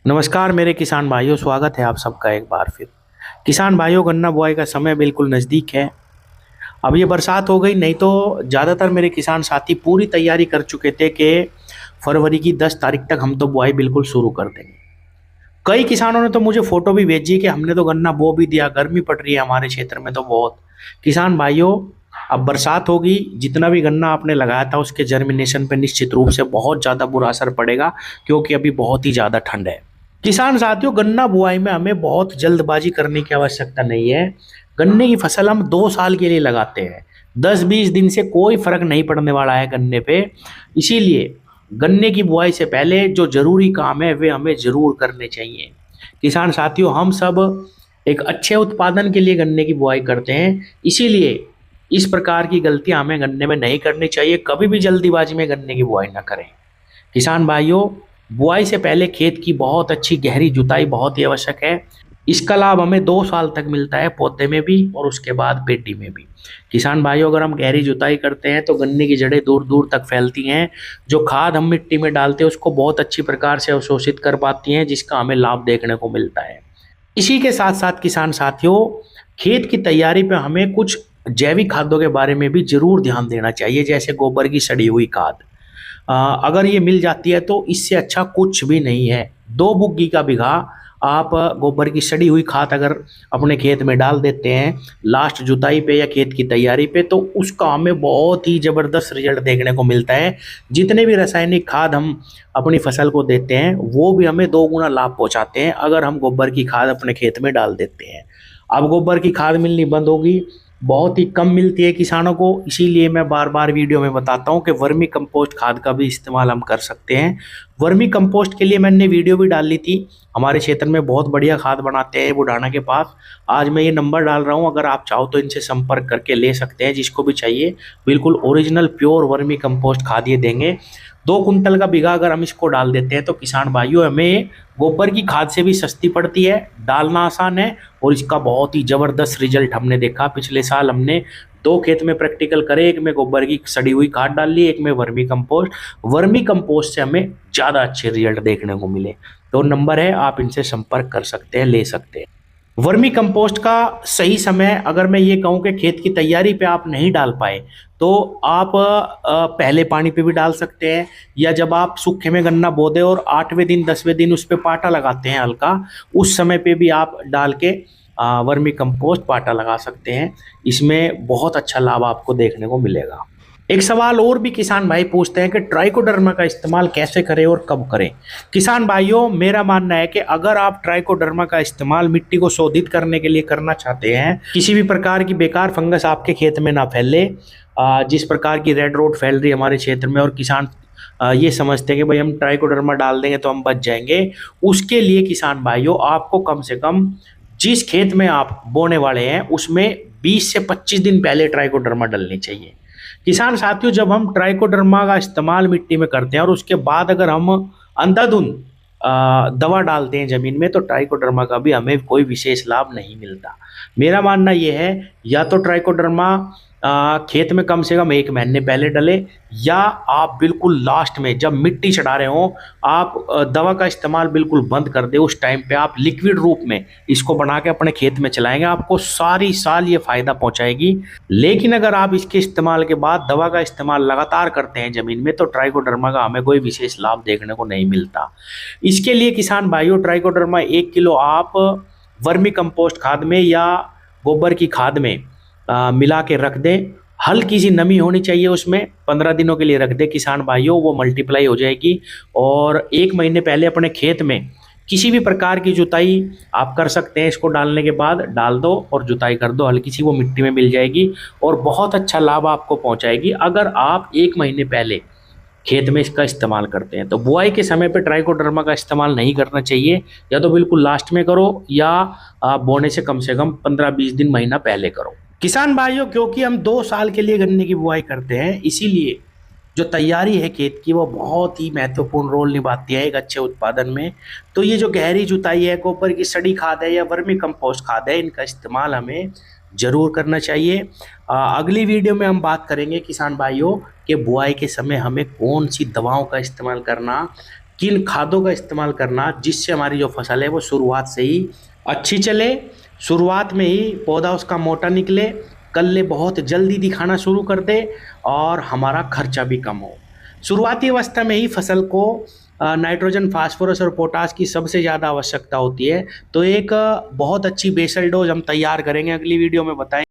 नमस्कार मेरे किसान भाइयों, स्वागत है आप सबका एक बार फिर। किसान भाइयों, गन्ना बुआई का समय बिल्कुल नज़दीक है। अब ये बरसात हो गई, नहीं तो ज़्यादातर मेरे किसान साथी पूरी तैयारी कर चुके थे कि फरवरी की 10 तारीख तक हम तो बुआई बिल्कुल शुरू कर देंगे। कई किसानों ने तो मुझे फ़ोटो भी भेजी कि हमने तो गन्ना बो भी दिया, गर्मी पड़ रही है हमारे क्षेत्र में तो बहुत। किसान भाइयों, अब बरसात होगी, जितना भी गन्ना आपने लगाया था उसके जर्मिनेशन पे निश्चित रूप से बहुत ज़्यादा बुरा असर पड़ेगा, क्योंकि अभी बहुत ही ज़्यादा ठंड है। किसान साथियों, गन्ना बुआई में हमें बहुत जल्दबाजी करने की आवश्यकता नहीं है। गन्ने की फसल हम 2 साल के लिए लगाते हैं। 10-20 दिन से कोई फर्क नहीं पड़ने वाला है गन्ने पे। इसीलिए गन्ने की बुआई से पहले जो जरूरी काम है वे हमें जरूर करने चाहिए। किसान साथियों, हम सब एक अच्छे उत्पादन के लिए गन्ने की बुआई करते हैं। इसीलिए इस प्रकार की गलतियां हमें गन्ने में नहीं करनी चाहिए। कभी भी जल्दीबाजी में गन्ने की बुआई ना करें। किसान भाइयों, बुआई से पहले खेत की बहुत अच्छी गहरी जुताई बहुत ही आवश्यक है। इसका लाभ हमें 2 साल तक मिलता है, पौधे में भी और उसके बाद पेटी में भी। किसान भाइयों, अगर हम गहरी जुताई करते हैं तो गन्ने की जड़ें दूर दूर तक फैलती हैं। जो खाद हम मिट्टी में डालते हैं उसको बहुत अच्छी प्रकार से अवशोषित कर पाती हैं, जिसका हमें लाभ देखने को मिलता है। इसी के साथ साथ किसान साथियों, खेत की तैयारी पे हमें कुछ जैविक खादों के बारे में भी जरूर ध्यान देना चाहिए, जैसे गोबर की सड़ी हुई खाद। अगर ये मिल जाती है तो इससे अच्छा कुछ भी नहीं है। 2 बुग्गी का बीघा आप गोबर की सड़ी हुई खाद अगर अपने खेत में डाल देते हैं लास्ट जुताई पे या खेत की तैयारी पे, तो उसका हमें बहुत ही ज़बरदस्त रिजल्ट देखने को मिलता है। जितने भी रासायनिक खाद हम अपनी फसल को देते हैं वो भी हमें 2 गुना लाभ पहुंचाते हैं अगर हम गोबर की खाद अपने खेत में डाल देते हैं। अब गोबर की खाद मिलनी बंद होगी, बहुत ही कम मिलती है किसानों को। इसीलिए मैं बार बार वीडियो में बताता हूं कि वर्मी कंपोस्ट खाद का भी इस्तेमाल हम कर सकते हैं। वर्मी कंपोस्ट के लिए मैंने वीडियो भी डाल ली थी। हमारे क्षेत्र में बहुत बढ़िया खाद बनाते हैं बुढ़ाना के पास। आज मैं ये नंबर डाल रहा हूं, अगर आप चाहो तो इनसे संपर्क करके ले सकते हैं। जिसको भी चाहिए बिल्कुल ओरिजिनल प्योर वर्मी कंपोस्ट खाद ये देंगे। 2 कुंटल का बीघा अगर हम इसको डाल देते हैं तो किसान भाइयों, हमें गोबर की खाद से भी सस्ती पड़ती है, डालना आसान है और इसका बहुत ही ज़बरदस्त रिजल्ट हमने देखा। पिछले साल हमने 2 खेत में प्रैक्टिकल करे, एक में गोबर की सड़ी हुई खाद डाल ली, एक में वर्मी कंपोस्ट। वर्मी कंपोस्ट से हमें ज़्यादा अच्छे रिजल्ट देखने को मिले। तो नंबर है, आप इनसे संपर्क कर सकते हैं, ले सकते हैं। वर्मी कंपोस्ट का सही समय, अगर मैं ये कहूँ कि खेत की तैयारी पे आप नहीं डाल पाए तो आप पहले पानी पे भी डाल सकते हैं, या जब आप सूखे में गन्ना बो दे और 8वें दिन 10वें दिन उस पे पाटा लगाते हैं हल्का, उस समय पे भी आप डाल के वर्मी कंपोस्ट पाटा लगा सकते हैं। इसमें बहुत अच्छा लाभ आपको देखने को मिलेगा। एक सवाल और भी किसान भाई पूछते हैं कि ट्राइकोडर्मा का इस्तेमाल कैसे करें और कब करें। किसान भाइयों, मेरा मानना है कि अगर आप ट्राइकोडर्मा का इस्तेमाल मिट्टी को शोधित करने के लिए करना चाहते हैं, किसी भी प्रकार की बेकार फंगस आपके खेत में ना फैले, जिस प्रकार की रेड रोड फैल रही है हमारे क्षेत्र में और किसान ये समझते हैं कि भाई हम ट्राइकोडर्मा डाल देंगे तो हम बच जाएंगे, उसके लिए किसान भाइयों आपको कम से कम जिस खेत में आप बोने वाले हैं उसमें 20 से 25 दिन पहले ट्राइकोडर्मा डलनी चाहिए। किसान साथियों, जब हम ट्राइकोडर्मा का इस्तेमाल मिट्टी में करते हैं और उसके बाद अगर हम अंधाधुंध दवा डालते हैं जमीन में, तो ट्राइकोडर्मा का भी हमें कोई विशेष लाभ नहीं मिलता। मेरा मानना यह है, या तो ट्राइकोडर्मा खेत में कम से कम 1 महीने पहले डले, या आप बिल्कुल लास्ट में जब मिट्टी चढ़ा रहे हो आप दवा का इस्तेमाल बिल्कुल बंद कर दे। उस टाइम पे आप लिक्विड रूप में इसको बना के अपने खेत में चलाएंगे, आपको सारी साल ये फायदा पहुंचाएगी। लेकिन अगर आप इसके इस्तेमाल के बाद दवा का इस्तेमाल लगातार करते हैं जमीन में, तो ट्राइकोडर्मा का हमें कोई विशेष लाभ देखने को नहीं मिलता। इसके लिए किसान भाइयों, ट्राइकोडर्मा 1 किलो आप वर्मी कंपोस्ट खाद में या गोबर की खाद में मिला के रख दें। हल्की सी नमी होनी चाहिए उसमें, 15 दिनों के लिए रख दें किसान भाइयों, वो मल्टीप्लाई हो जाएगी। और 1 महीने पहले अपने खेत में किसी भी प्रकार की जुताई आप कर सकते हैं। इसको डालने के बाद डाल दो और जुताई कर दो, हल्की सी वो मिट्टी में मिल जाएगी और बहुत अच्छा लाभ आपको पहुंचाएगी अगर आप 1 महीने पहले खेत में इसका इस्तेमाल करते हैं। तो बुआई के समय पे ट्राइकोडर्मा का इस्तेमाल नहीं करना चाहिए, या तो बिल्कुल लास्ट में करो या बोने से कम 15-20 दिन महीना पहले करो। किसान भाइयों, क्योंकि हम 2 साल के लिए गन्ने की बुआई करते हैं, इसीलिए जो तैयारी है खेत की वो बहुत ही महत्वपूर्ण रोल निभाती है एक अच्छे उत्पादन में। तो ये जो गहरी जुताई है, गोबर की सड़ी खाद है या वर्मी कंपोस्ट खाद है, इनका इस्तेमाल हमें जरूर करना चाहिए। अगली वीडियो में हम बात करेंगे किसान भाइयों कि बुआई के समय हमें कौन सी दवाओं का इस्तेमाल करना किन खादों का इस्तेमाल करना जिससे हमारी जो फसल है वो शुरुआत से ही अच्छी चले, शुरुआत में ही पौधा उसका मोटा निकले, कल्ले बहुत जल्दी दिखाना शुरू कर दे और हमारा खर्चा भी कम हो। शुरुआती अवस्था में ही फसल को नाइट्रोजन, फास्फोरस और पोटास की सबसे ज़्यादा आवश्यकता होती है। तो एक बहुत अच्छी बेसल डोज हम तैयार करेंगे, अगली वीडियो में बताएंगे।